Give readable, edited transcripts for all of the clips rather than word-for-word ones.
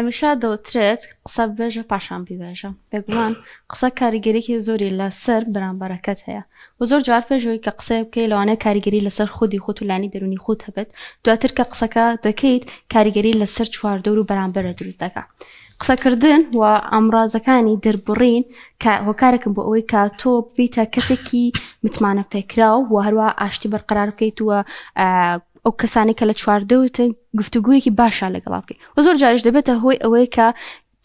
هەمیشە دەوترێت قسە بێژە پاشان ببێژە. بێگومان قسە کاریگەریەکی زۆری لەسەر بەرامبەرەکەت هەیە و زۆر جار پێشەوەی کە قسە بکەی لەوانەیە کاریگەری لەسەر خودی خۆت و لانی دەرونی خۆت هەبێت، دواتر کە قسەکە دەکەیت کاریگەری لەسەر چواردەور و بەرامبەرە دروست دەکات. قسەکردن و ئەمڕازەکانی دەربڕین هۆکارێکم بۆ ئەوەی کە تۆ ببیتە کەسێکی متمانە پێکراو و هەروە ئاشتی بەرقرار بکەیت و ئەو کەسانی کە لە چواردەوتن گفتوگویەکی باشە لەگەڵا بکەیت و زۆر جارش دەبێتە هۆی ئەوەی کە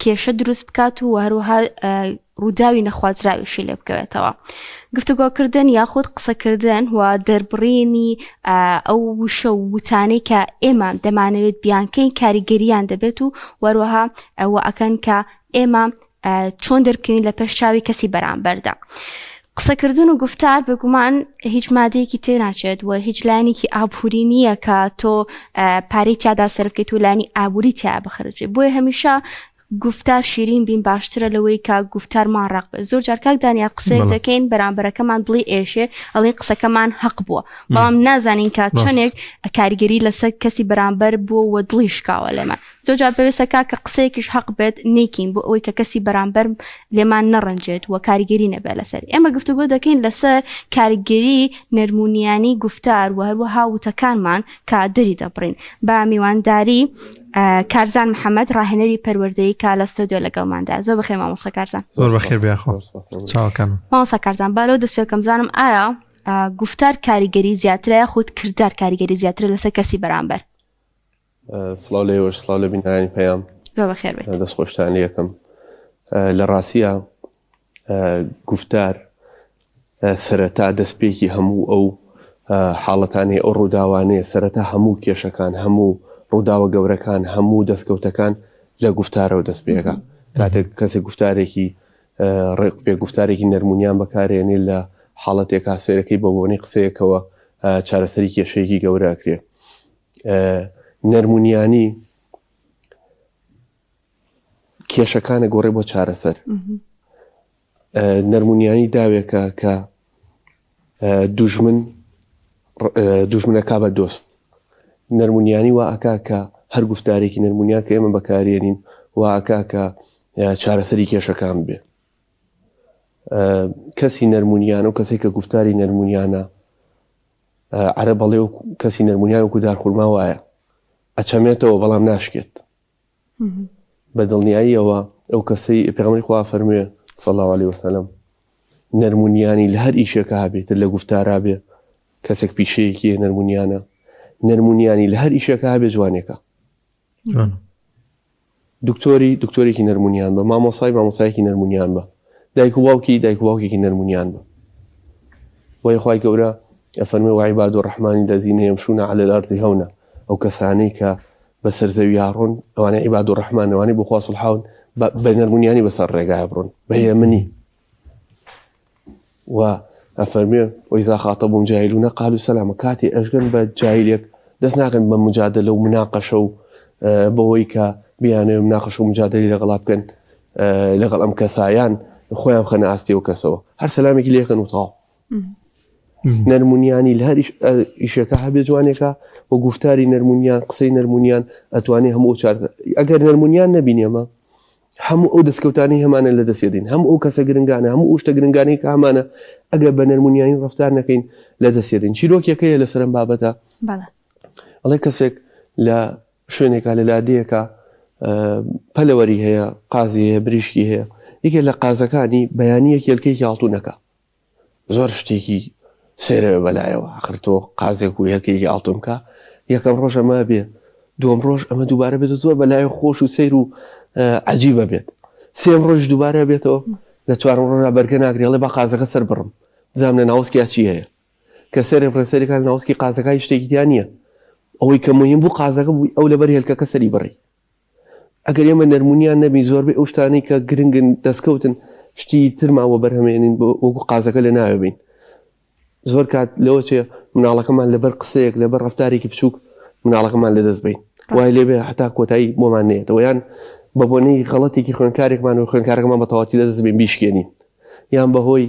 کێشە دروست بکات و هەروەها ڕووداوی نەخوازراویشی لێ بکەوێتەوە. گفتوگۆکردن یاخود قسەکردن و دەربڕینی ئەو وشە و وتانەی کە ئێمە دەمانەوێت بیانکەین کاریگەریان دەبێت و وەروەها ئەوە ئەکەن کە ئێمە چۆن دەرکەوین لە پێش چاوی کەسی بەرامبەردا. قسەکردن و گفتار بگومان هیچ مادەیەکی تێناچێت و هیچ لایەنێکی ئابووری نییە کە تۆ پارەی تیادا سەرف بکەیت و لانی ئابووری تیا بخرجێت. بۆیە هەمیشە گفتار شیرین بین باشترە لەوەی کە گفتارمان ڕق بێت. زۆر جار کاک دانیار قسەیەک دەکەین بەرامبەرەکەمان دڵی ئێشێ ئەڵێن قسەکەمان حەق بووە، بەڵام نازانین کە چۆنێک کاریگەری لەسەر کەسی بەرامبەر بووە و دڵی شکاوە لێمان. زۆر جار پێویستە کە قسەیەکیش حەق بێت نیکین بۆ ئەوەی کە کەسی بەرامبەر لێمان نەڕەنجێت و کاریگەری نەبێت لەسەر. ئێمە گفتوگۆ دەکەین لەسەر کاریگەری نەرمونیانی گفتار و هەروەها وتەکانمان کە دەری دەبڕین. با میوانداری کارزان محەممەد ڕاهێنەری پەروەردەیی کا لە ستۆدیۆ لەگەڵماندا. زۆر بەخێر مامۆستا کارزان. زۆر بەخێر بیاخۆ. چاوەکەم. مامۆستا کارزان بالۆ دەست پێکەم زانم ئایا گفتار کاریگەری زیاترە خود کردار کاریگەری زیاترە لەسەر کەسی بەرامبەر؟ سڵاو لێوەش سڵاو لە بینایانی پەیام. زۆر بەخێر بێت. دەستخۆشتان یەکەم لە ڕاستیە گفتار سەرەتا دەستپێکی هەموو ئەو حاڵەتانی ئەو ڕووداوانەیە سەرەتا هەموو کێشەکان هەموو ڕووداوە گەورەکان هەموو دەستکەوتەکان لە گفتارەوە دەست پێەکە. کاتێک کەسێک گفتارێکی ڕێک پێ گفتارێکی نەرمونیان بەکارێنێ لە حاڵەتێک سێرەکەی بە بۆنی قسەیەکەوە چارەسەری کێشەیەکی گەورە ئەکرێ. نەرمونیانی کێشەکانە گۆڕێ بۆ چارەسەر. نەرمونیانی داوێکە کە دوژمنەکە بە دۆست. نەرمونیانی وا ئەکا کە هەر گفتارێکی نەرمونیان کە ئێمە بەکارێنین وا ئەکا کە چارەسەری کێشەکان بێ. کەسی نەرمونیان و کەسێک کە گفتاری نەرمونیانە عەرە بەڵێ و کەسی نەرمونیان و کودار خوورما وایە ئەچەمێتەوە بەڵام ناشکێت. بە دڵنیاییەوە ئەو کەسەی پێغەمبەری خوا فەرموویە صلی الله علیه وسلم نەرمونیانی لە هەر ئیشێکە هەبێت لە گفتارا بێ کەسێک پیشەیەکی نەرمونیانە نەرمونیانی لە هەر ئیشێکە هەبێ جوانێکە. دکتۆرێکی نەرمونیان بە مامۆسایەکی نەرمونیان بە دایک و باوکێکی نەرمونیان بە. وەی خوای گەورە ئەفەرمێ وعیباد الرحمن الذین یمشون علی الأرض هەونە ئەو کەسانەی کە بەسەر زەوی هاڕۆن ئەوانە عیباد الرحمن ئەوانەی بۆ خوا سوڵحاون بە نەرمونیانی بەسەر ڕێگایە بڕۆن بە هێمنی. و ئەفەرمێ وإذا خاطبهم جاهلون قالوا سلاما کاتێ ئەژگەن بە جاهیلێک دەست ناکەن بە مجادلە و مناقەشە و بەوەی کە بیانێ مناقەشە و مجادلەی لەگەڵا بکەن لەگەڵ ئەم کەسایان خۆیان بخەنە ئاستی و کەسەوە هەر سەلامێکی لێکەن و تاو. نەرمونیانی لە هەر ئیشەکە هەبێ جوانێکە و گفتاری نەرمونیان قسەی نەرمونیان ئەتوانێ هەموو ئەگەر نەرمونیان نەبینێمە هەموو ئەو دەستکەوتانی هەمانە لە دەستێدین هەموو ئەو کەسە گرنگانە هەموو ئەو شتە گرنگانەی کە هەمانە ئەگەر بە نەرمونیانی ڕەفتار نەکەین لە دەستێدین. چیرۆکێکەیە لەسەر ئەم بابەتە ئەڵێ کەسێک لە شوێنێکە لە لادەیەکە پەلەوەری هەیە قازی هەیە بریشکی هەیە یەکێک لە قازەکانی بەیانیەکی هێلکەیەکی هاڵتوونەکە زۆر شتێکی سێرەوە بەلایەوە ئاخر تۆ قازێک و هێلکەیەکی هاڵتوونکە یەکەم ڕۆژ ئەمە بێ دووەم ڕۆژ ئەمە دووبارە بێت زۆر بەلایە خۆش و سەیر و عەجیبە بێت سێم ڕۆژ دووبارە بێتەوە لە چوارم ڕۆژە بەرگە ناگرێڵێ با قازەکە سەر بڕم بزانم لە ناوەسکیا چی هەیە کە سەرێ ڕێسەرێکان ناوەسکی قازەکەی شتێکی دیان نییە ئەوەی کە مهم بوو قازەکە بووی ئەو لەبەر هێلکەکە سەری بڕی. ئەگەر ئێمە نەرمونیان نەبی زۆربەی ئەو شتانەی کە گرنگن دەستکەوتن شتی ترماوە بەرهەمێنین وەکو قازەکە لە ناوێبین. زۆر کات لەوە چێ مناڵەکەمان لەبەر قسەیەک لەبەر ڕەفتارێکی بچووک مناڵەکەمان لەدەست بین وای لێبێ حتا کۆتایی بۆمان نێتەوە یان بە بۆنەی غەڵەتێکی خوێنکارێکمان و خوێنکارەکەمان بە تەواوەتی لەدەست بین بیشکێنین یان بەهۆی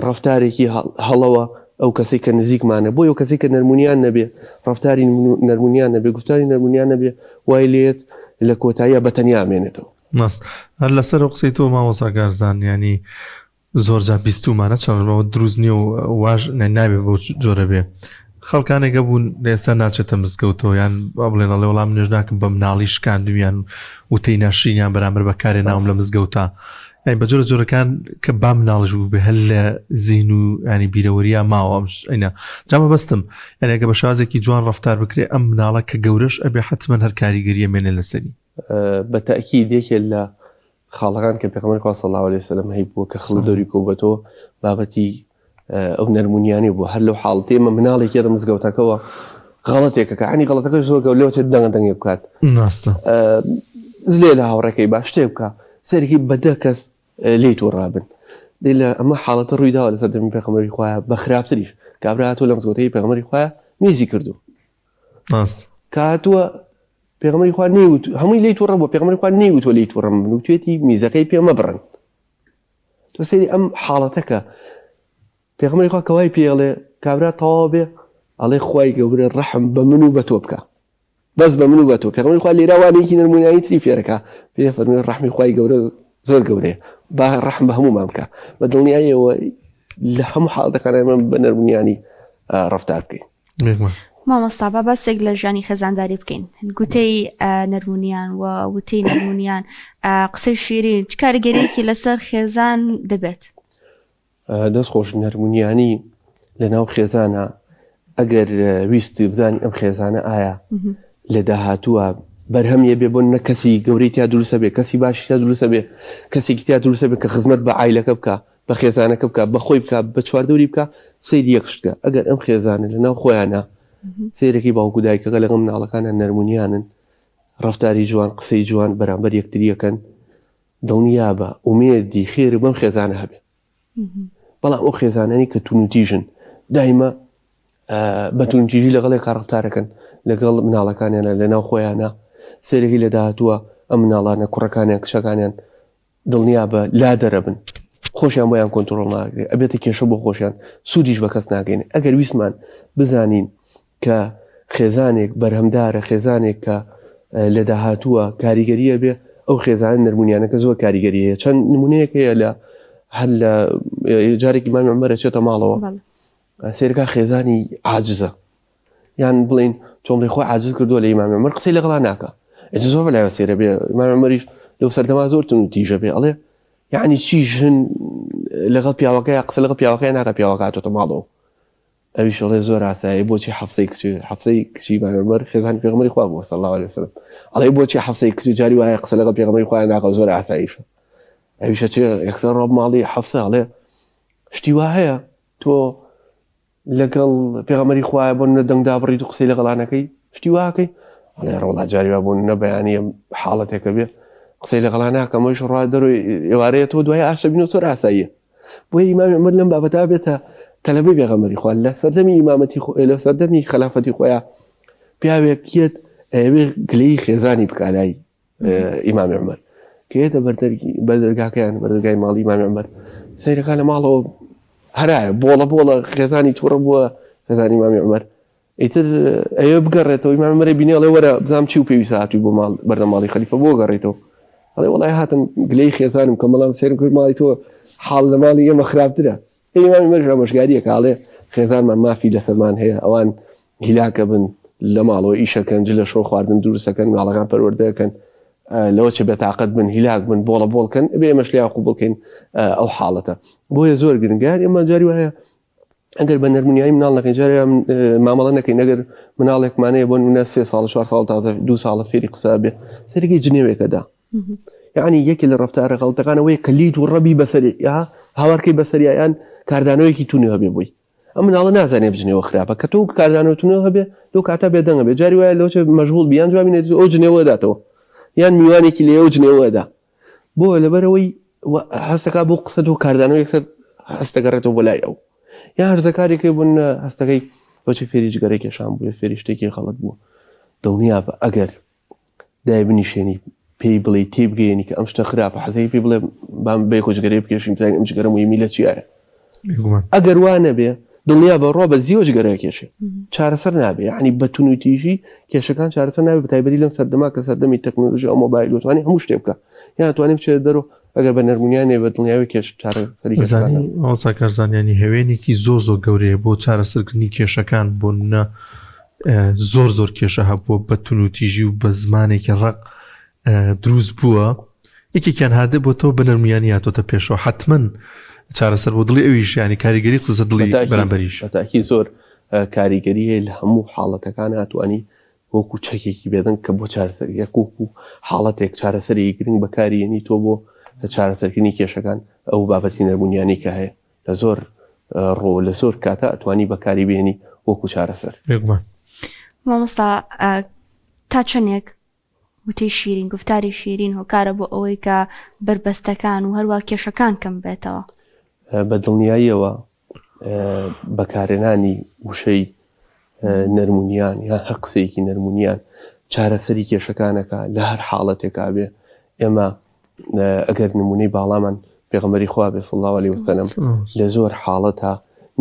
ڕەفتارێکی هەڵەوە ئەو کەسێک کە نزیکمانە بۆ ئەو کەسێک کە نەرمونیان نەبێ ڕەفتاری نەرمونیان نەبێ گفتاری نەرمونیان نەبێ وای لێت لە کۆتاییە بەتەنیا مێنێتەوە. ماست هەر لەسەر قسەی تۆ مامۆستاکارزان ینی زۆرجا بیستومانە چەندەوە دروست نییە و واژ نابێ بۆ جۆرە بێ خەڵکانێکە بوون لێسەر ناچێتە مزگەوتەوە یان با بڵێن ئەڵێ وەڵام نوێژ ناکەم بە مناڵی شکاندویان وتەی ناشرینیان بەرامبەر بەکارێ ناوم لە مزگەوتە یعنی بە جۆرە جۆرەکان کە با مناڵش بوو بێ هەر لە زین و ینی بیرەوەریە ماوە ئەینە جامە بەستم یعنی ئەگە بە شازێکی جوان ڕەفتار بکرێ ئەم مناڵە کە گەورەش ئەبێ حتمەن هەر کاریگەریە مێنێ لەسەری بە تەئکید یەکێک لە خاڵەکان کە پێغەمبەر خوا صلی الله علیه وسلم هەی بووە کە خڵ دەوری کۆبەتەوە بابەتی ئەو نەرمونیانی بوو هەر لەو حاڵەتێ ئێمە مناڵێکی لە مزگەوتەکەەوە غەڵەتێکە کە عنی غەڵەتەکەش زۆر گەورە لێوە دەنگە بکات زلێ لە هاوڕێکەی باش شتێ بکە سەرێکی بەدە کەس لێی تۆ ڕابن دێ لە ئەمە حاڵەتە ڕوویداوە لەسەر دەمی پێغەمبەری خوایە بە خراپتریش کابرا هاتووە لە مزگەوتەی پێغەمبەری خوایە میزی کردو کە هاتووە پێغەمبەری خوا نەیوت هەمووی لێی تووڕە بووە پێغەمبەری خوا نەیوت لێی تووڕە من و توێتی میزەکەی پێ مەبڕن تۆ سەیری ئەم حاڵەتەکە پێغەمبەری خوا کەوای پێڵێ کابرا تەواو بێ ئەڵێ خوای گەورە ڕەحم بە من و بە تۆ بکە بەس بە من و بە تۆ پێغەمبەری خوا لێرە وانەیەکی نەرمونیانی تری فێرەکە پێ فەرمووی ڕەحمی خوای گەورە زۆر گەورەیە با ڕەحم بە هەموومان بکە بە دڵنیاییەوە لە هەموو حاڵەتەکانە من بە نەرمونیانی ڕەفتار بکەین. مامۆستا با باسێک لە ژیانی خێزانداری بکەین گوتەی نەرمونیان و وتەی نەرمونیان قسەی شیرین چ کاریگەریەکی لەسەر خێزان دەبێت؟ دەستخۆش نەرمونیانی لە ناو خێزانە ئەگەر ویستی بزانانی ئەم خێزانە ئایا لە داهاتووە بەرهەمیە بێ بۆ نە کەسی گەورەی تیا دروستە بێ کەسی باشی تا دروستە بێ کەسێکی تیا دروستە بێ کە خزمەت بە عایلەکە بکە بە خێزانەکە بکە بە خۆی بکە بە چواردەوری بکە سەیری یەکشتکە ئەگەر ئەم خێزانە لە ناو خۆیانە سیرێکی باوکو دایکەکە لەگەڵ مناڵەکانە نەرمونیانن ڕەفتاری جوان قسەی جوان بەرامبەر یەکتریەکەن دڵنیا بە ئومێدی خێر بەم خێزانە هەبێ بەڵام ئەو خێزانانی کە تونوتیژن دایمە بە تونوتیژی لەگەڵێک ڕەفتارەکەن لەگەڵ مناڵەکانیانە لە ناو خۆیانە سێرەکی لە داهاتووە ئەم مناڵانە کوڕەکانیان کچەکانیان دڵنیا بە لا دەرەبن خۆشیان بۆیان کۆنتڕۆڵ ناگرێت ئەبێتە کێشە بۆ خۆشیان سوودیش بە کەس ناگەین ئەگەر ویسمان بزانین کە خێزانێک بەرهەمدارە خێزانێک کە لە داهاتووە کاریگەریە بێ ئەو خێزان نەرمونیانەکە زۆر کاریگەری هەیە چەند نمونەیەکەیە لە هەر لە جارێکی مامی عومەر چێتە ماڵەوە سێرەکە خێزانی عاجزە یان بڵین چۆن بڵێ خۆی عاجز کردووە لە ئیمامی عومەر قسەی لەگەڵا ناکە زۆر بەلایەوە سێرە بێ ئیمامی عومەریش لەو سەردەما زۆر تونوتیژە بێ ئەڵێ یعنی چی ژن لەگەڵ پیاوەکەی قسە لەگەڵ پیاوەکەی ناکە پیاوەکە هاتۆتە ماڵەوە ئەویش ئەڵێ زۆر ئاسایی بۆچی حەفسەی کچی ئیمامی عومەر خێزانی پێغەمبەری خوا بووە صلی الله علیه وسلم ئەڵێ بۆچی حەفسەی کچی جاری وایە قسە لەگەڵ پێغەمبەری خوا ناکە زۆر ئاساییشە ئەویشە چێ یەکسەر ڕۆب ماڵی حەفسە ئەڵێ شتی وا هەیە تۆ لەگەڵ پێغەمبەری خوایە بۆ نە دەنگ دابڕیت و قسەی لەگەڵانەکەی شتی واکەی ئەڵێ ڕۆڵا جاری وا بۆ نەبەیانیە حاڵەتێکە بێ قسەی لەگەڵا ناکەم ئەویش ڕوا دەروی ئێوارەیە تۆ دوای ئاشە بینەوە زۆر ئاساییە بۆیە ئیمامی عومەر لەم بابەتا بێتە تەلەبەی پێغەمبەری خوا لە سەردەمی ئیمامەتی لە سەردەمی خلافەتی خۆیان پیاوێکیت ئەوێ گلەی خێزانی بکالای ئیمامی عومەر کە هێتە بەردەرگاکەیان بەردەرگای ماڵی ئیمامی عومەر سەیرەکان لە ماڵەوە هەرایە بۆڵە خێزانی تووڕە بووە خێزانی ئیمامی عومەر ئیتر ئەوێ بگەڕێتەوە ئیمامی عومەر بینێ ئەڵێ وەرە بزانم چی و پێویستە هاتووی بۆ ماڵ بەردەم ماڵی خەلیفە بۆ گەڕێتەوە ئەڵێ وەڵای هاتم گلەی خێزانم کە مەڵام سێرم کرد ماڵی تۆ حاڵ لە ماڵی ئێمە خراپترە ئیمامی عومەر ئامۆژگاریەکە ئاڵێ خێزانمان مافی لەسەرمان هەیە ئەوان هیلاکە بن لە ماڵەوە ئیشەکەن جلە شۆ خواردن دروستەکەن ماڵەکان پەروەردەکەن لەوە چێ بێتاقەت بن هیلاک بن بۆڵەکەن بێ ئێمەش لێ قوبوڵ بکەین ئەو حاڵەتە بۆیە زۆر گرنگار ئێمە جاری وایە ئەگەر بە نەرمونیایی مناڵ نەکەین جارێ مامەڵە نەکەین ئەگەر مناڵێکمانەیە بۆ نمونە 3 ساڵ 4 ساڵ تازە 2 ساڵە فێری قسە بێ سەرەکی جنێوێکەدا یعنی یەکی لە ڕەفتارە غەڵتەکانەوەی کە لید و ڕەبی بەسەری یا هاوارکەی بەسەریان کاردانەوەیەکی تونی هەبێ بووی ئەم مناڵە نازانێ بجنێوە خراپە کە تۆ کاردانەوە تونەوە هەبێ لەو کاتە بێدەنگە بێ جاری وایە لەوچە مەشغوڵ بیان جوابینێت ئەو جنێوە داتەوە یان میوانێکی لێ ئەو جنێوەدا بۆ لەبەرەوەی هەستەکە بۆ قسە و کاردانەوە یەکسەر هەستەگەڕێتەوە بۆ لای ئەو یا هەرزەکارێکی بوون هەستەکەی بۆچی فێری جگەرەی کێشان بووە فێری شتێکی خەڵەت بووە دڵنیا بە ئەگەر دای بنیشێنی پێی بڵێ تێبگەێنی کە ئەم شتە خراپە حەزەی پێی بڵێ بام بێ کۆچگەرەی بکێشین زانین ئەم جگەرە مویمی لە چیایە ئەگەر وانە بێ دڵنیا بەڕۆ بە زیۆج گەرە کێشێ چارەسەر نابێ یعنی بەتونوتیژی کێشەکان چارەسەر نابێ بە تایبەتی لەم سەردەما کە سەردەمی تەکنۆلۆژی ئەو مۆبایل وتوانێت هەموو شتێ بکە یان توانێت بچێت دەرەوە ئەگەر بە نەرمونیانێ بە دڵنیاوی کێش چارەسەری ئەوساکارزانیانی هەوێنێکی زۆر گەورەیە بۆ چارەسەرکردنی کێشەکان بۆ نە زۆر کێشە هەبووە بە تونوتیژی و بە زمانێکی ڕق دروست بووە یەکێکیان هادە بۆ تۆ بە نەرمیانی هاتۆتە پێشەوە حتمما چارەسەر بۆ دڵی ئەویش ینی کاریگەری قسە دڵی بەرامبەریش تاکی زۆر کاریگەریە لە هەموو حاڵەتەکان هاتوانی وەکو چەکێکی بێدن کە بۆ چارەسەر یەکوکو حاڵەتێک چارەسەری گرنگ بەکارێنی تۆ بۆ چارەسەرکردنی کێشەکان ئەو بابەتی نەرمونیانی کە هەیە لە زۆر ڕۆ لە زۆر کاتە ئەتوانی بەکاری بێنی وەکو چارەسەر مامۆستا تا چەندێک وتەی شیرین گفتاری شیرین هۆکارە بۆ ئەوەی کە بربەستەکان و هەروە کێشەکان کەم بێتەوە بە دڵنیاییەوە بەکارێنانی وشەی نەرمونیان یا هەر قسەیەکی نەرمونیان چارەسەری کێشەکانەکە لە هەر حاڵەتێکا بێ ئێمە ئەگەر نمونەی باڵامان پێغەمبەری خوا بێ صلی الله علیه وسلم لە زۆر حاڵەتە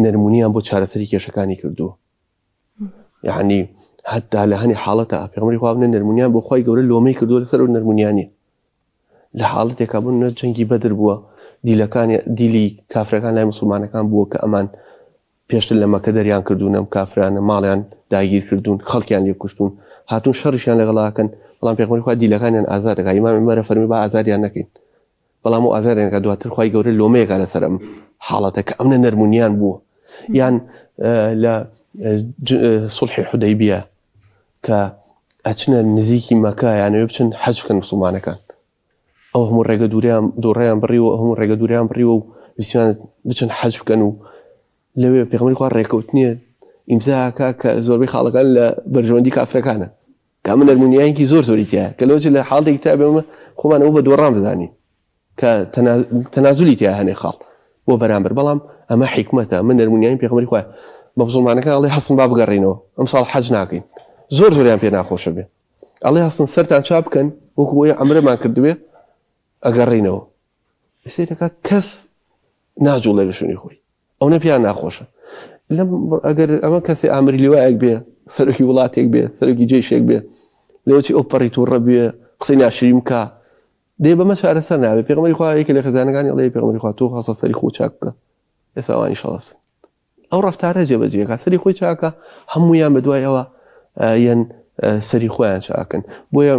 نەرمونیان بۆ چارەسەری کێشەکانی کردووە یعنی حتا لە هەنی حاڵەتە پێغەمبەری خوا نەرمونیان بۆ خوای گەورە لۆمەی کردووە لەسەر نەرمونیانی لە حاڵەتێکا بوون جەنگی بەدر بووە دیلی کافرەکان لای مسلمانەکان بووە کە ئەمان پێشتر لە مەکە دەریان کردوون ئەم کافرانە ماڵیان داگیر کردوون خەڵکیان لێ کوشتون هاتون شەڕیشیان لەگەڵاکەن بەڵام پێغەمبەری خوا دیلەکانیان ئازاد دەکات ئیمام عومەر فەرمی با ئازادیان نەکەین بەڵام ئەو ئازادیان کە دواتر خوای گەورە لۆمەیەکا لەسەر ئەم حاڵەتە کە ئەمنە نەرمونیان بووە یان لە سڵحی حودەیبیە کە ئەچنە نزیکی مەکە یانەوێ بچن حەج بکەن مسلمانەکان ئەو هەموو ڕێگە دووڕێیان بڕیوە هەموو ڕێگە دووریان بڕیوە و ویسیان بچن حەج بکەن و لەوێ پێغەمبەری خوا ڕێکەوتنیە ئیمزاکە کە زۆربەی خاڵەکان لە بەرژەوەندی کافرەکانە کە ئەمە نەرمونیایەکی زۆری تایە کە لەوەجێ لە حاڵێکی تا بێمە خۆمان ئەوە بە دۆڕام بزانین کە تەنازولی تیا هەنێ خاڵ بۆ بەرامبەر بەڵام ئەمە حیکمەتە من نەرمونیانی پێغەمبەری خوا بە مسلمانەکان ئەڵێ حەسن با بگەڕێنەوە ئەم ساڵ حەج ناکەین زۆریان پێ ناخۆشە بێ ئەڵێ هەستن سەرتان چاپ بکەن وەکو بۆیە ئەمرەمان کردبێ ئەگەڕێنەوە سێرەکە کەس ناجوڵێ لە شوێنی خۆی ئەو نەپیان ناخۆشە ئەگەر ئەمە کەسی ئامری لێوایەک بێ سەرۆکی وڵاتێک بێ سەرۆکی جێشێک بێ لەوەی ئۆپەڕی تووڕە بێ قسەی ناشریم کە دێ بەمە چارەسەر نابێت پێغەمبەری خوا یەکێک لە خێزانەکانی ئەڵێ پێغەمبەری خوا تۆ خاصە سەری خۆ چاک بکە ئێستا ئەوانی شەڵەسن ئەو ڕەفتارە جێبەجێکە سەری خۆی چاکە هەموویان بەدوایەوە یەن سەری خۆیان چاکن بۆیە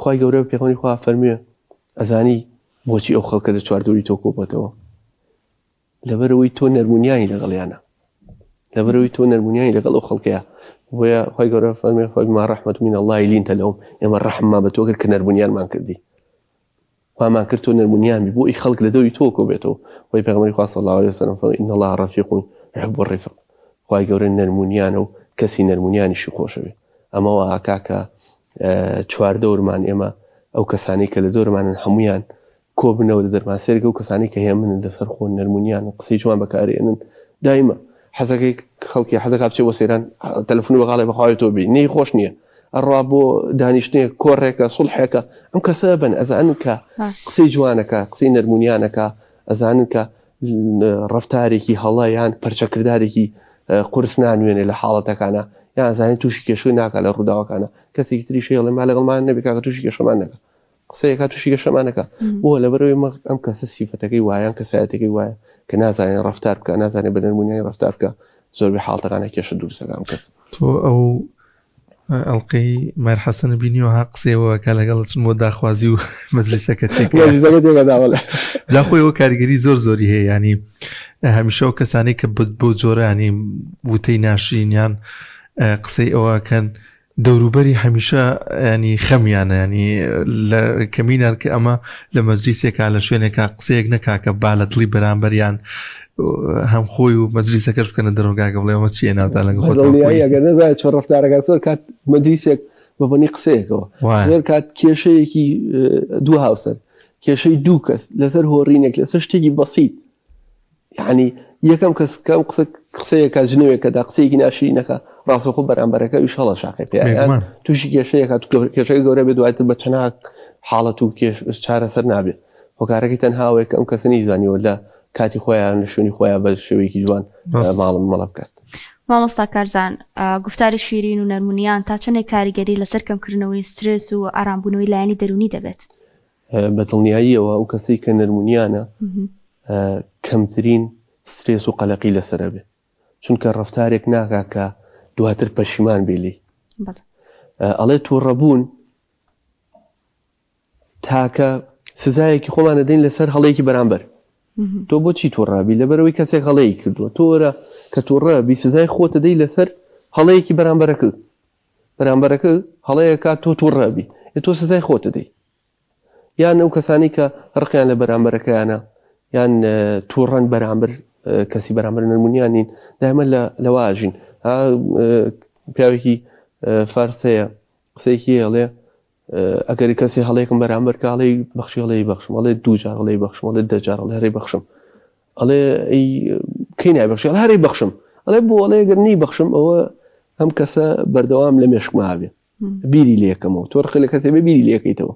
خوای گەورە پێغەمبەری خوا فەرموویە ئەزانی بۆچی ئەو خەڵکە لە چواردۆری تۆ کۆبەتەوە لەبەرەوەی تۆ نەرمونیانی لەگەڵیانە لەبەرەوەی تۆ نەرمونیانی لەگەڵ ئەو خەڵکەیە بۆیە خوای گەورە فەرموویە فەبیما ڕەحمەت من الله لینتە لەهم ئێمە ڕەحممان بە تۆ کرد کە نەرمونیانمان کردی وامان کرد تۆ نەرمونیان بی بۆ ئەی خەڵک لە دەوری تۆ کۆبێتەوە وەی پێغەمبەری خوا صلی الله علیه وسلم فەرمووی ئین الله ڕەفیق یحب الرفق خوای گەورە نەرمونیانە و کەسی نەرمونیانیشی خۆشە بێ ئەمەوە ئاکا کە چواردەورمان ئێمە ئەو کەسانی کە لە دەورمانن هەمویان کۆبنەوە لە دەرماسێرگە و کەسانی کە هێمن لەسەر خۆن نەرمونیان و قسەی جوان بەکارێنن دایمە حەزەکەی خەڵکی حەزەکە بچێ بۆ سەیران تەلەفۆن بەقاڵێ بەخوای تۆ بی نەی خۆش نییە ئەڕوا بۆ دانیشتنێک کۆڕێکە سوڵحێکە ئەم کەسە بن ئەزانن کە قسەی جوانەکە قسەی نەرمونیانەکە ئەزانن کە ڕەفتارێکی هەڵا یان پەرچەکردارێکی قورس نانوێنێ لە حاڵەتەکانە یان ئەزانین تووشی کێشەی ناکات لە ڕووداوەکانە کەسێکی تریش هێڵێ ما لەگەڵمان نەبێ کاکە تووشی کێشەمان نەکە قسەیەکە تووشی کێشەمانەکە بۆ لەبەرەوەی ئەم کەسە سیفەتەکەی وایە کەسایەتەکەی وایە کە نازانێن ڕەفتار بکە نازانێت بە نەرمونیانی ڕەفتار بکە زۆربەی حاڵەتەکانە کێشە دوورسەکان کەس تۆ ئەو ئەڵلقەی مەر حەسەن بینیەوە ها قسەوە کە لەگەڵ چ بۆ داخوازی و مەجلیسەکە جا خۆیەوە کاریگەری زۆری هەیە ینی هەمیشە و کەسانی کە بۆ جۆرانی وتەی ناشرینیان قسەی ئەوەکەن دەوروبەری هەمیشە ینی خەمیانە ینی لە کەمینان کە ئەمە لە مەجلیسێکا لە شوێنێکا قسەیەک نەکاکە با لە دڵی بەرامبەریان هەم خۆی و مەجلیسەکەش بکەنە دەرەوەگاکە بڵێ ئەمە چیە ناوتا لەگە ئەگەر نەزانێت چۆن ڕەفتارەکە زۆر کات مەجلیسێک بەبەنی قسەیەکەوە زۆر کات کێشەیەکی دوو هاوسەر کێشەی دوو کەس لەسەر هۆڕینێک لەسەر شتێکی بەسیط یعنی یەکەم کەس کەم قسەیەکە ژنەوێکەدا قسەیەکی ناشرینەکە ڕاستەوخۆ بەرامبەرەکە ویش هەڵە شاقی پێ تووشی کێشەیەکە کێشەی گەورە بێ دوایتر بە چەناک حاڵەت و چارەسەر نابێت هۆکارەکەی تەنهاوێک ئەم کەسە نیزانیەوە لە کاتی خۆیان لە شوێنی خۆیان بە شێوەیەکی جوان ماڵم مەڵە بکات. مامۆستا کارزان، گفتاری شیرین و نەرمونیان تا چەندێک کاریگەری لەسەر کەمکردنەوەی سترس و ئارامبوونەوەی لایەنی دەرونی دەبێت؟ بە دڵنیاییەوە ئەو کەسەی کە نەرمونیانە کەمترین سترس و قەلەقی لەسەرە بێ، چونکە ڕەفتارێک ناکا کە دواتر پەشیمان بێ لێی. ئەڵێ تووڕەبوون تاکە سزایەکی خۆمان دەدەین لەسەر هەڵەیەکی بەرامبەر. تۆ بۆچی تووڕابی؟ لەبەرەوەی کەسێک هەڵەیە کردووە، تۆرە کە تووڕابی سزای خۆتە دەی لەسەر هەڵەیەکی بەرامبەرەکە هەڵەیە کات تۆ تووڕابی، تۆ سزای خۆتە دەی. یان ئەو کەسانی کە ڕقیان لە بەرامبەرەکەیانە یان تووڕەن بەرامبەر کەسی بەرامبەر نەرمونیانین دایمە لەواژین. پیاوێکی فارسەیە قسەیەکی هەڵێ ئەگەر کەسی هەڵەیەکم بەرامبەر کە هەڵەی بەخشی هەڵەی بەخشم، هەڵێ 2 جار هەڵەی بەخشم، هەڵێ 10 جار هەڵەی بەخشم، ئەڵێ کەی نایبەخشی؟ هەڵێ هەرەی بەخشم. ئەڵێ بۆ ئەڵێ ئەگەر نی بەخشم ئەوە ئەم کەسە بەردەوام لە مێشکما بێ، بیری لێکەمەوە. تۆ ڕقی لە کەسێ بێ بیری لێکەیتەوە.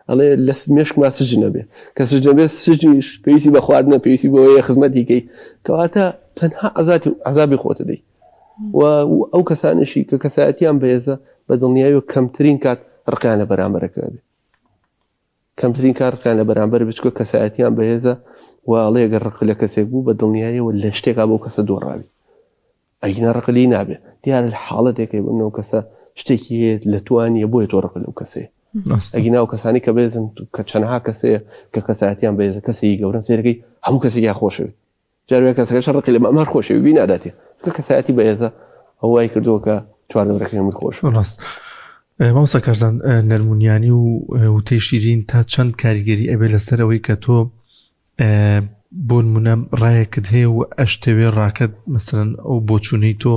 ئەڵێ لە مێشکما سجنە بێ، کە سجنە بێ سجنیش پێویستی بە خواردنە، پێویستی بۆ خزمەتیکەی، کەواتە تەنها عەزابی خۆتە دەی. و ئەو کەسانشی کە کەسایەتیان بەهێزە بە دڵنیاییەوە کەمترین کات ڕقیان لە بەرامبەرەکە بێ، کەمترین کات ڕقیان لە بەرامبەر بچکە کەسایەتیان بەهێزە و ئەڵێ ئەگەر ڕق لە کەسێک بوو بە دڵنیاییەوە لە شتێکا بۆ کەسە دۆڕاوی، ئەگینا ڕقلی نابێ دیارە حاڵەتێکی بنەوە کەسە شتێکی هەیە لە توانیە بۆیە تۆ ڕق لەو کەسەیە. ئەگینا و کەسانی کە بێزن کە چەندها کەسەیە کە کەسایەتیان بەهێزە کەسێکی گەورن سێرەکەی هەموو کەسێکی خۆشەوی، جارێ کەسەکەش ڕقی لە مەمار خۆشەوی بی ناداتێ، کە کەسایەتی بەهێزە ئەوای کردووە کە چواردەوەرەکەی هەمووی خۆش. ڕاست. مامۆستا کارزان، نەرمونیانی و وتەی شیرین تا چەند کاریگەری ئەبێ لەسەرەوەی کە تۆ بۆ نمونە ڕایەکت هەیە و ئەشتەوێ ڕاکەت مەسەلەن ئەو بۆچوونەی تۆ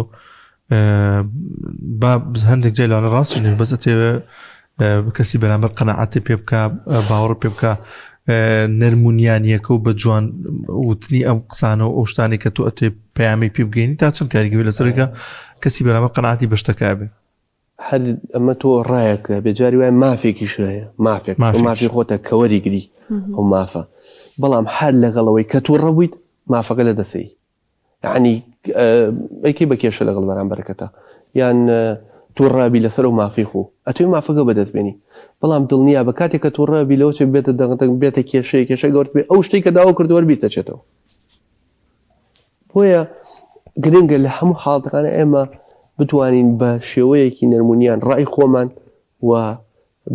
با هەندێک جای لەوانە ڕاستش نێ، بەس ئەتەوێ کەسی بەرامبەر قەناعەتی پێ بکە، باوەڕ پێ بکە نەرمونیانیەکە و بە جوان وتنی ئەم قسانە و ئەو شتانی کە تۆ ئەتێ پەیامی پێ بگەینی تا چەند کاریگەری لەسەرەکە کەسی بەرامبەر قەناعەتی بە شتەکە بێ. هەر ئەمە تۆ ڕایەکە بێجاری وایە مافێکیش هەیە، مافی خۆتە کەوەری گری ئەو مافە، بەڵام هەر لەگەڵەوەی کە تۆ ڕەبوویت مافەکە لە دەسەی، یعنی ئەیکەی بە کێشە لەگەڵ بەرامبەرەکەتە یان تۆ ڕابی لەسەر و مافی خۆ ئەتوی مافەکە بەدەست بێنی، بەڵام دڵنیا بە کاتێک کە تۆ ڕابی لەوە چێ بێتە دەنگەتەنگ بێتە کێشە گەورت بێ ئەو شتێک کە داوا کردووە بیرتەچێتەوە. بۆیە گرنگە لە هەموو حاڵەتەکانە ئێمە بتوانین بە شێوەیەکی نەرمونیان ڕای خۆمان و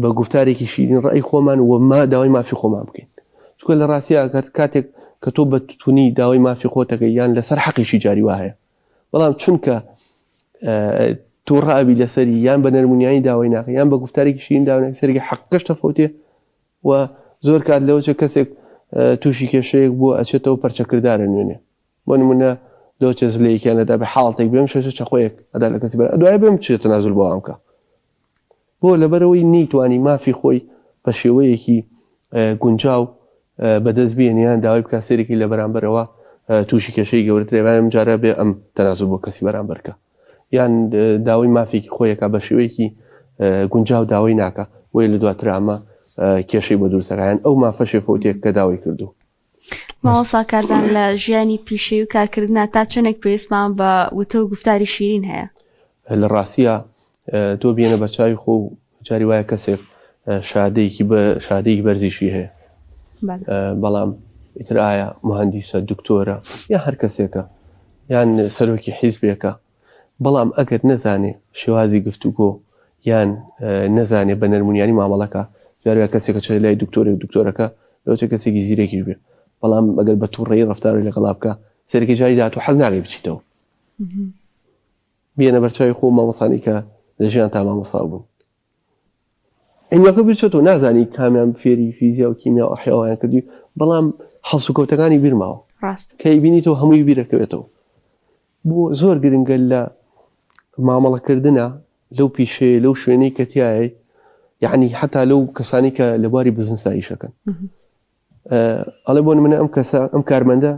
بە گفتارێکی شیرین ڕای خۆمان و ما داوای مافی خۆمان بکەین، چونکە لە ڕاستیە کاتێک کە تۆ بەتونی داوای مافی خۆتەکەی یان لەسەر حەقیشی جاری وا هەیە، بەڵام چونکە تۆ ڕابی لەسەری یان بە نەرمونیانی داوای ناکە یان بە گفتارێکی شیرین داوای ناکە سەرەکی حەقش تەفەوتێ و زۆر کات لەوە چ کەسێک تووشی کێشەیەک بووە ئەچێتەوە پەرچەکردارە نوێنێ، بۆ نمونە لەوە چێ زلەیەکیانەدا بە حاڵەتێک بێم شەشە چەخۆیەک ئەدا لە کەسی بەر دوایە بێم چێتە نازول بۆ ئەمکە، بۆ لەبەرەوەی نیتوانی مافی خۆی بە شێوەیەکی گونجاو بەدەست بێنیان داوای بکە سێرێکی لە بەرامبەرەوە تووشی کێشەی گەورەترێوانم جارە بێ ئەم تەنازول بۆ کەسی بەرامبەرکە یان داوای مافێکی خۆیەکە بە شێوەیەکی گونجاو داوای ناکە وی لە دواتر ئەمە کێشەی بۆ دوورسەکەیان ئەو مافە شێفۆتێک کە داوای کردو. مامۆستا کارزان، لە ژیانی پیشەی و کارکردنا تا چەندێک پێویستمان بە وتە و گفتاری شیرین هەیە؟ لە ڕاستیە تۆ بێنە بەرچاوی خۆ جاری وایە کەسێک شادەیەکی بەرزیشی هەیە، بەڵام ئیتر ئایا مهندیسە دکتۆرە یا هەر کەسێکە یان سەرۆکی حیزبێکە، بەڵام ئەگەر نەزانێ شێوازی گفتوگۆ یان نەزانێ بە نەرمونیانی مامەڵەکە جارێک کەسێکە چ لای دکتۆرەکە لەوچە کەسێکی زیرێکیش بێ، بەڵام ئەگەر بە تووڕێی ڕەفتاری لەگەڵا بکە سەرەکی جاری داهات و حەز ناگەی بچیتەوە. بێنە بەرچاوی خۆ مامۆسانی کە لە ژیان تا مامۆستا بوون ئینوەکە بچێتەوە نازانی کامیان فێری فیزیا و کیمیا و ئەحیاوایان کردی، بەڵام هەڵس و کەوتەکانی بیرماوە کەی بینیتەوە هەمووی بیرەکەوێتەوە. بۆ زۆر گرنگە لە مامەڵەکردنە لەو پیشەیە لەو شوێنەی کەتیایە، یعنی حتا لەو کەسانی کە لە بواری بزنساییشەکەن ئەڵێ بۆ نمونە ئەم کارمەندە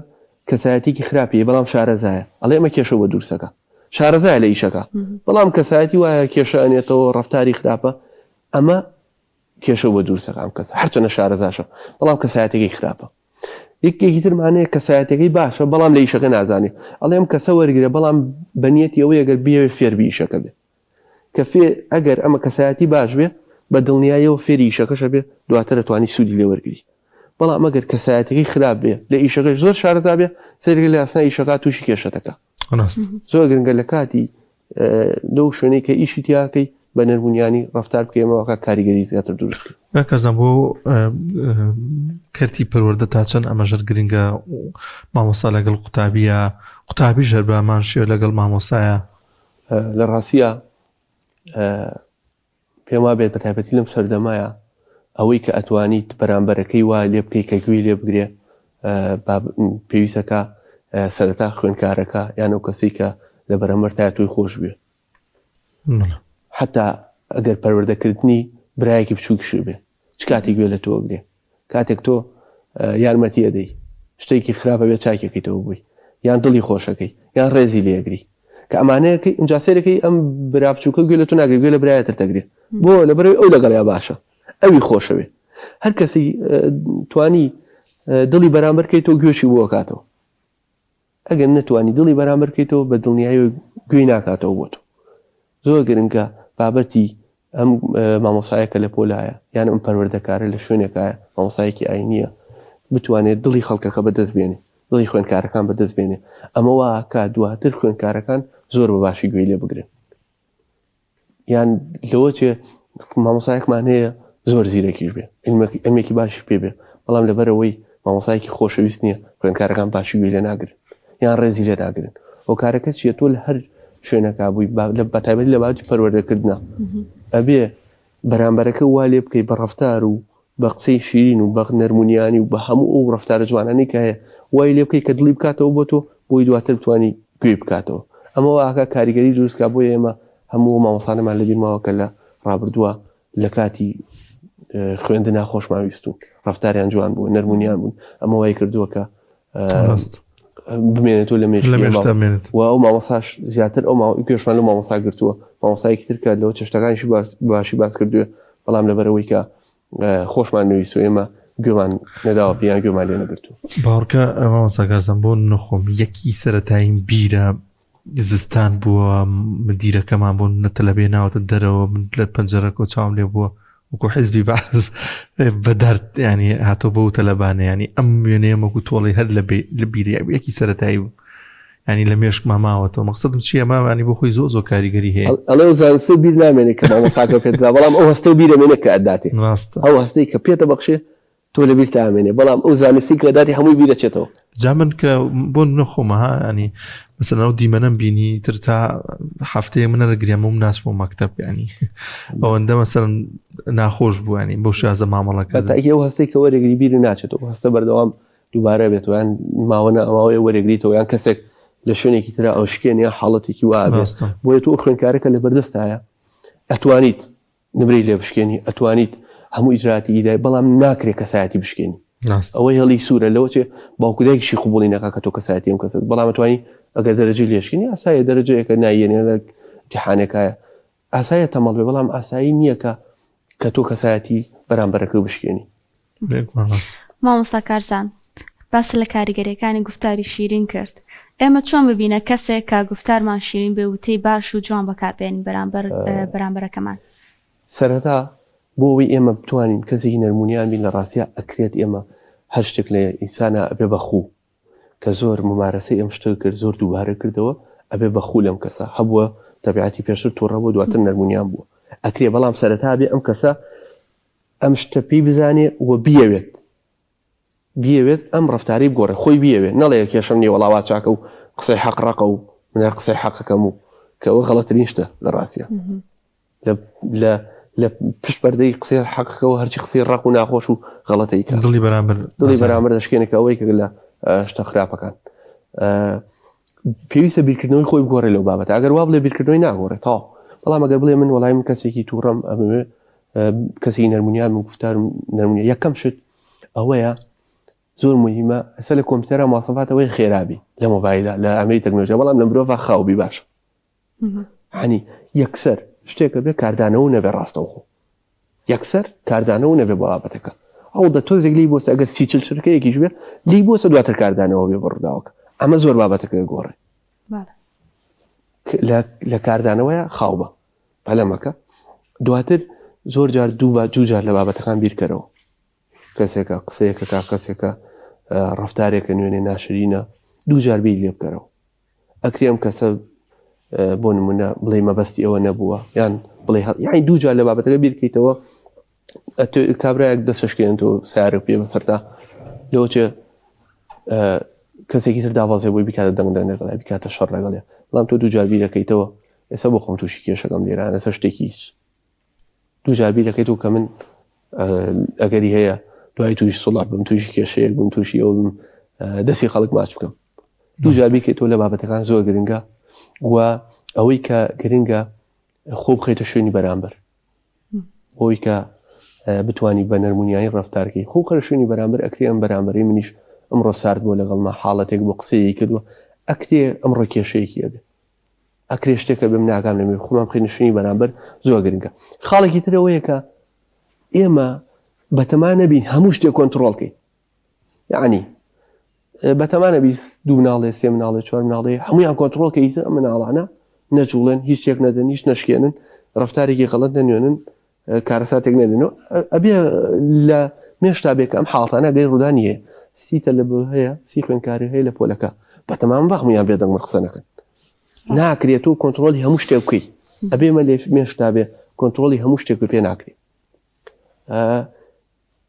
کەسایەتێکی خراپیە بەڵام شارەزایە، ئەڵێ ئەمە کێشە بە دوورسەکە شارەزایە لە ئیشەکە، بەڵام کەسایەتی وایە کێشە ئەنێتەوە ڕەفتاری خراپە، ئەمە کێشە بە دوورسەکە ئەم کەس هەرچەنە شارەزاشە بەڵام کەسایەتێکی خراپە. یەکێکی ترمانەیە کەسایەتەکەی باشە بەڵام لە ئیشەکە نازانێت ئەڵێ ئەم کەسە وەرگرە بەڵام بەنیەتی ئەوەی ئەگەر بێ فێربی ئیشەکە بێ کە ئەگەر ئەمە کەسایەتی باش بێ بە دڵنیاییەوە فێری ئیشەکەشە بێ دواتر دەتوانی سوودی لێ وەرگری بەڵام ئەگەر کەسایەتەکەی خراپ بێ لە ئیشەکەش زۆر شارەزا بێ سەرگە لە ئاسنا ئیشەکە تووشی کێشەتەکە زۆر گرنگە لە کاتی لەو شوێنەی کە ئیشی تیاکەی بە نەرمونیانی ڕفتار بکەمەوەکە کاریگەری زیاتر دروست کەزان بۆ کەرتی پەروەردە تا چەند ئەمەژەر گرنگە مامۆستا لەگەڵ قوتابی ژەر بەمان شێوە لەگەڵ مامۆسایە لە ڕاستیە پێم وا بێت بە تایبەتی لەم سەردەمایە ئەوەی کە ئەتوانیت بەرامبەرەکەی وا لێ بکەی کە گوێی لێ بگرێ پێویستەکە سەرەتا خوێندکارەکە یان ئەو کەسەی کە لە بەرامبەر تۆی خۆش بێ حتا ئەگەر پەروەردەکردنی برایەکی بچووکیش بێ چ کاتێک گوێ لە تۆ گرێ کاتێک تۆ یارمەتی ئەدەی شتێکی خراپە بێت چاکێکیتەوە بووی یان دڵی خۆشەکەی یان ڕێزی لێگری کە ئەمانەیەکەی ئەمجاسێرەکەی ئەم برا بچووکە گوێ لە تۆ ناگری گوێ لە برایەتر تەگرێ بۆ لەبەرەوەی ئەو لەگەڵیا باشە ئەوی خۆشەوێ هەر کەسی توانی دڵی بەرامبەرکەی تۆ گوێشی بۆ کاتەوە ئەگەر نەتوانی دڵی بەرامبەرکەیتەوە بە دڵنیایی گوێی ناکاتەوە بۆ تۆ زۆر گرنگە بابەتی ئەم مامۆسایەکە لە پۆلایە یان ئەم پەروەردەکارە لە شوێنێکایە مامۆسایەکی ئاینیە بتوانێت دڵی خەڵکەکە بەدەست بێنێ دڵی خوێندکارەکان بەدەست بێنێ ئەمەوە کە دواتر خوێندکارەکان زۆر بە باشی گوێی لێ بگرن یان لەوە چێ مامۆسایەکمان هەیە زۆر زیرەکیش بێ ئەلمێکی باشی پێ بێ بەڵام لەبەرەوەی مامۆسایەکی خۆشەویست نییە خوێندکارەکان باشی گوێی لێ ناگرن یان ڕێزی لێ ناگرن ئەو کارەکە چیە تۆ لە هەر شوێنەکە بووی بە تایبەتی لە باوکی پەروەردەکردنە ئەبێ بەرامبەرەکە وا لێ بکەی بە ڕەفتار و بە قسەی شیرین و بە نەرمونیانی و بە هەموو ئەو ڕەفتارە جوانانەی کە هەیە وای لێ بکەی کە دڵی بکاتەوە بۆ تۆ بۆی دواتر بتوانی گوێی بکاتەوە ئەمەوە ئاکا کاریگەری دروستکە بۆ ئێمە هەموو مامۆسانەمان لەبیرماوە کە لە ڕابردووە لە کاتی خوێندنا خۆشماویستون ڕەفتاریان جوان بوو نەرمونیان بوون ئەمە وای کردووە کە بمێنێتەوە لە مێشت و ئەو مامۆساش زیاتر ئەو گوێشمان لە مامۆسا گرتووە مامۆسایەکی تر کە لەوە چێشتەکانیشی باشی باس کردووە بەڵام لەبەرەوەی کە خۆشمان نوویست و ئێمە گوێمان نەداوە پێیان گوێمان لێ نەگرتووە باوەڕکە مامۆساگازم بۆ نەخۆم یەکی سەرەتایین بیرە زستان بووە مدیرەکەمان بۆ نەتەلەبێ ناوەتە دەرەوە من لە پەنجەرەکە و چاوم لێ بووە وەکو حیزبی بەعز بەدارت ینی هاتۆ بە و تەلەبانە ینی ئەم وێنەیەمەکو تۆڵی هەر لە بیری یەکی سەرەتایی بوو ینی لە مێشک ماماوەتەوە مەقسەدم چیە مامانی بۆ خۆی زۆ کاریگەری هەیە ئەڵێ زانستە بیر نامێنێت کە مامۆساکە پێدا بەڵام ئەو هەستە بیرەمێنێت کە ئەداتێ ئەو هەستەی کە پێتە بەخشێ تۆ لە بیر تامێنێ بەڵام ئەو زانستی کە داتی هەمووی بیرەچێتەوە جا من کە بۆ نەخۆمەها ینی مثلا ئەو دیمەنەم بینی تر تا هەفتەیە منە دەگریامە و ناچمە مەکتەب ینی ئەوەندە مەسەرن ناخۆش بووانی بۆ شازە مامەڵەکە تاکی ئەو هەستەی کە وەرەگری بیر ناچێتەوە هەستە بەردەوام دووبارە بێتەوە یان ماوەنە ئەماوەیە وەرەگریتەوە یان کەسێک لە شوێنێکی تررا ئەو شکێنە حاڵەتێکی وابێت بۆیە تۆ خوێندکارەکە لە بەردەستایە ئەتوانیت نبرەی لێ بشکێنی ئەتوانیت هەموو ئیجراتی ئیدای بەڵام ناکرێت کەسایەتی بشکێنی ئەوەی هەڵی سوورە لەوە چێ باوکودایکیشی خوبڵی نەکا کە تۆ کەسایەتی ئەم کەسە بەڵام ئەتوانی ئەگەر دەرەجەی لێشکێنی ئاسایە دەرەجەیەکە نایێنێ لە جیحانێکایە ئاسایە تەمەڵ بێ بەڵام ئاسایی نییە کە تۆ کەسایەتی بەرامبەرەکە بشکێنی مامۆستا کارزان باس لە کاریگەریەکانی گفتاری شیرین کرد ئێمە چۆن ببینە کەسێک کە گفتارمان شیرین بێ وتەی باش و جوان بەکاربێنین بەرامبەرەکەمان سەرەتا بۆ ئەوەی ئێمە بتوانین کەسێکی نەرمونیان بین لە ڕاستیە ئەکرێت ئێمە هەر شتێک لە ئینسانە ئەبێ بەخوو کە زۆر ممارەسەی ئەم شتە کرد زۆر دووبارە کردەوە ئەبێ بەخوو لەم کەسە هەبووە تەبیعەتی پێشتر تۆڕەبوو دواتر نەرمونیان بووە ئەکرێ بەڵام سەرەتا بێ ئەم کەسە ئەم شتە پێی بزانێ و بیەوێت ئەم ڕەفتاری بگۆڕێ خۆی بیەوێ نەڵێ کێشەم نیە وەڵاوات چاکە و قسەی حەق ڕقە و منە قسەی حەقەکەم و کە ئەوە غەڵەترین شتە لە ڕاستیە لە پشت پەردەی قسەی حەقەکەەوە هەرچی قسەی ڕق و ناخۆش و غەڵەتەی کە دڵی بەرامبەر دەشکێنێکە ئەوەی کە لە شتە خراپەکان پێویستە بیرکردنەوەی خۆی بگۆڕێ لەو بابەتە ئەگەر وا بڵێ بیرکردنەوەی ناگۆڕێت تاو بەڵام ئەگەر بڵێ من وەڵای من کەسێکی تووڕەم ئەمەوێ کەسێکی نەرمونیان من گفتارم نەرمونیە یەکەم شت ئەوەیە زۆر مهمە ئەسە لە کۆمپیوتەرە مواصفاتەوەی خێرابی لە مۆبایلە لە ئەمری تەکنۆلۆژیا بەڵام لە مرۆڤ خاوبی باشە هەنی یەکسەر شتێکە بێ کاردانەوە نەبێ ڕاستەوخۆ یەکسەر کاردانەوە نەبێ بۆ بابەتەکە ئەو دە تۆزێک لی بۆسە ئەگەر سیچل شرکەیەکیش بێ لی بۆسە دواتر کاردانەوە بێ بڕداوەکە ئەمە زۆر بابەتەکە گۆڕێ لە کاردانەوەیە خاو بە پەلەمەکە دواتر زۆر جار دوو جار لە بابەتەکان بیرکەرەوە کەسێکە قسەیەکە کا کەسێکە ڕفتارێکە نوێنێ ناشرینە دوو جار بیر لێ بکەرەوە ئەکری ئەم کەسە بۆ نمونە بڵێ مەبەستی ئەوە نەبووە یان بڵێ یعنی دوو جار لە بابەتەکە بیرکەیتەوە کابراایەک دەستشکێن تۆ سیارە پێ بەسەرتا لەوەچێ کەسێکی تر داوازێ بۆی بکاتە دەنگدەنگ لەگەڵای بکاتە شەڕ لەگەڵێ بەڵام تۆ دوو جار بیرەکەیتەوە ئێستا بۆ خۆم تووشی کێشەکەم لێرانە سەر شتێکی هیچ دوو جار بیرەکەیتەوە کە من ئەگەری هەیە دوای تووشی سوڵات بم تووشی کێشەیەک بم تووشی ئەو بم دەستی خەڵک ماچ بکەم دوو جار بیکەیتەوە لە بابەتەکان زۆر گرنگە و ئەوەی کە گرنگە خۆ بخەیتە شوێنی بەرامبەر بۆی کە بتوانی بە نەرمونیایی ڕفتارکەی خۆ خەرە شوێنی بەرامبەر ئەکرێ ئەم بەرامبەری منیش ئەمڕۆ سارد بۆ لەگەڵما حاڵەتێک بۆ قسەیەکی کردووە ئەکرێ ئەمڕۆ کێشەیەکی ئەبێ ئەکرێ شتێکە بێم ناگام لەمێ خۆمان بخەینە شوێنی بەرامبەر زۆر گرنگە خاڵێکی ترەوەیە کە ئێمە بەتەمان نەبین هەموو شتێک کۆنتڕۆڵکەین یعنی بەتەمانە بیست دوو مناڵێ سێ مناڵێ چوار مناڵێ هەمویان کۆنتڕۆڵکەیتە ئەم مناڵانە نەجوڵێن هیچ شتێک نەدەن هیچ نەشکێنن ڕفتارێکی غەڵەت نەنوێنن کارەساتێک نێنەوە ئەبێ لە مێشتا بێکە ئەم حاڵتانە گەی ڕوودانیە سیتە لە هەیە سی خوێنکاری هەیە لە پۆلەکە بەتەمان بە هەمویان بێدەنگ قسە نەکەن ناکرێت و کۆنتڕۆلی هەموو شتێک بکەی ئەبێ مە لێ مێشتا بێ کۆنتڕۆلی هەموو شتێک پێ ناکرێت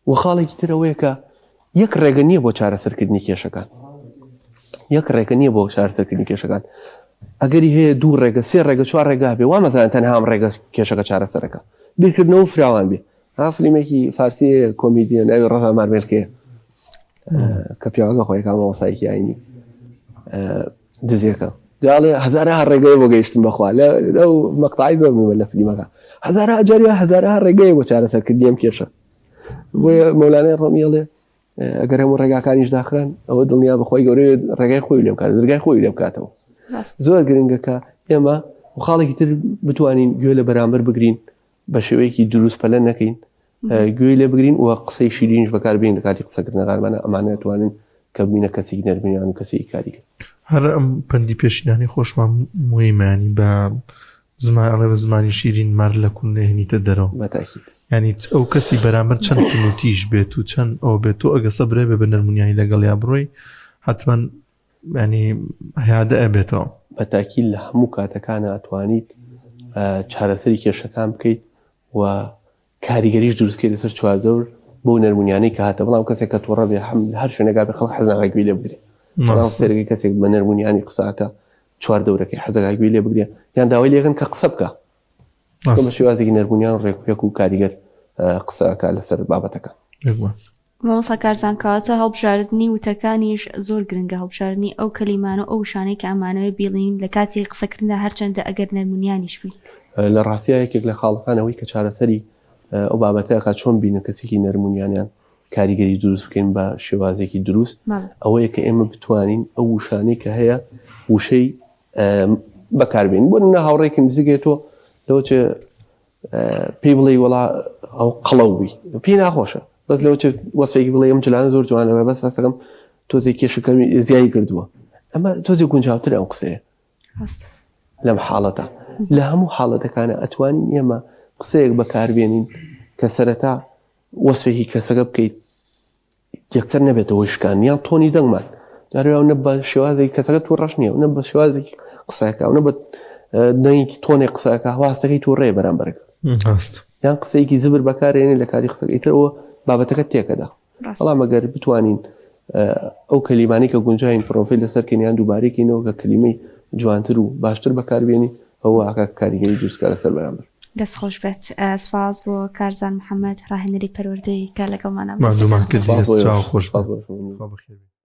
و خاڵێکی ترەوەیە کە یەک ڕێگە نییە بۆ چارەسەرکردنی کێشەکان یەک ڕێگە نییە بۆ چارەسەرکردنی کێشەکان ئەگەری هەیە دوو ڕێگە سێ ڕێگە چوار ڕێگا بێ وا مەزانن تەنها ئەم ڕێگە کێشەکە چارەسەرەکە بیرکردنەوە فراوان بێ ها فیلمێکی فارسی کۆمیدیە ناوی ڕەزا مارمێلکەیە کە پیاوەکە خۆی کامەوەسایەکی ئاینی دزیەکە جاڵێ هەزارها ڕێگەی بۆ گەیشتن بەخوا لەو مەقتەعی زۆر میوە لە فیلمەکە هەزارها جاریوە هەزارها ڕێگەی بۆ چارەسەرکردنی ئەم کێشە بۆیە مەولانای ڕۆمیێڵێ ئەگەر هەموو ڕێگاکانیش داخران ئەوە دڵنیا بەخۆی گەورەی ڕێگای خۆی لێ بکات دەرگای خۆی لێ بکاتەوە زۆر گرنگەکە ئێمە خاڵێکی تر بتوانین گوێ لە بەرامبەر بگرین بە شێوەیەکی دروست پەلە نەکەین گوێی لێ بگرین و قسەی شیرینش بەکاربێن لە کاتی قسەکردنەکانمانە ئەمانە دەتوانن کە ببینە کەسێکی نەرمەنیان و کەسێکی کاریگەر هەر ئەم پەندی پێشینانی خۆشمان مویمانی بە زمانڵێ بە زمانی شیرین مار لە کوون نێنیتە دەرەوە بەتاکید ینی ئەو کەسی بەرامبەر چەند تونوتیش بێت و چەند ئەو بێت و ئەگە سەبرێ بێ بە نەرمونیانی لەگەڵ یا بڕۆی حتمما ینی هیادە ئەبێتەوە بەتاکید لە هەموو کاتەکانە ئەتوانیت چارەسەری کێشەکان بکەیت و کاریگەریش دروستکەیت لەسەر چواردەور بۆ نەرمونیانەی کە هاتە بەڵام کەسێک کە تووڕە بێ هەر شوێنێکا بێ خەڵک حەزەکەی گوێی لێ بگرێ بەڵام سەرەکەی کەسێک بە نەرمونیانی قسەکە چواردەورەکەی حەزەکەی گوێی لێ بگرێ یان داوای لێکن کە قسە بکە بە شێوازێکی نەرمونیان ڕێکوپێک و کاریگەر قسەکە لەسەر بابەتەکە مامۆستا کارزان کەواتە هەڵبژاردننی وتەکانیش زۆر گرنگە هەڵبژاردننی ئەو کەلیمانە ئەو شانەی کە ئەمانەوە بیڵین لە کاتی قسەکردندا هەرچەندە ئەگەر نەرمونیانیش بین لە ڕاستیە یەکێک لە خاڵەکانەوەی کە چارەسەری ئەو بابەتەکە چۆن بینە کەسێکی نەرمونیانیان کاریگەری دروست بکەین بە شێوازێکی دروست ئەوەیە کە ئێمە بتوانین ئەو وشانەی کە هەیە وشەی بەکاربین بۆ نە هاوڕێکی نزیکێتەوە لەوەچێ پێی بڵێ وەڵا ئەو قەڵەوبی پێی ناخۆشە بەس لەوەچێ وەسفێکی بڵێ ئەم جلانە زۆر جوانە بەس هەستەکەم تۆزێک کێشەکەمی زیایی کردووە ئەمە تۆزێک گونجاوتر ئەو قسەیە لەم حاڵەتە لە هەموو حاڵەتەکانە ئەتوانین ئێمە قسەیەک بەکاربێنین کە سەرەتا وەسفێکی کەسەکە بکەیت یەکسەر نەبێتەوە شکان یان تۆنی دەنگمان داروێ نە بە شێوازێکی کەسەکە تو ڕەش نییە نە بە شێوازێکی قسەکە نە بە دەنگێکی تۆنێک قسەکە واستەکەی تو ڕێ بەرامبەرەکە یان قسەیەکی زبر بەکارێنێ لە کاتی قسەکە ئیترەوە بابەتەکە تێکەدا بەڵام ئەگەر بتوانین ئەو کەلیمانی کە گونجاین پرۆفیل لەسەرکەنیان دووبارێکینەوە کە کەلیمەی جوانتر و باشتر بەکاربێنی ئەوە ئاکا کاریگەری دروستکە لەسەر بەرامبەر دەستخۆش بێت سپاس بۆ کارزان محەممەد ڕاهێنەری پەروەردەی کە لەگەڵمانە خۆش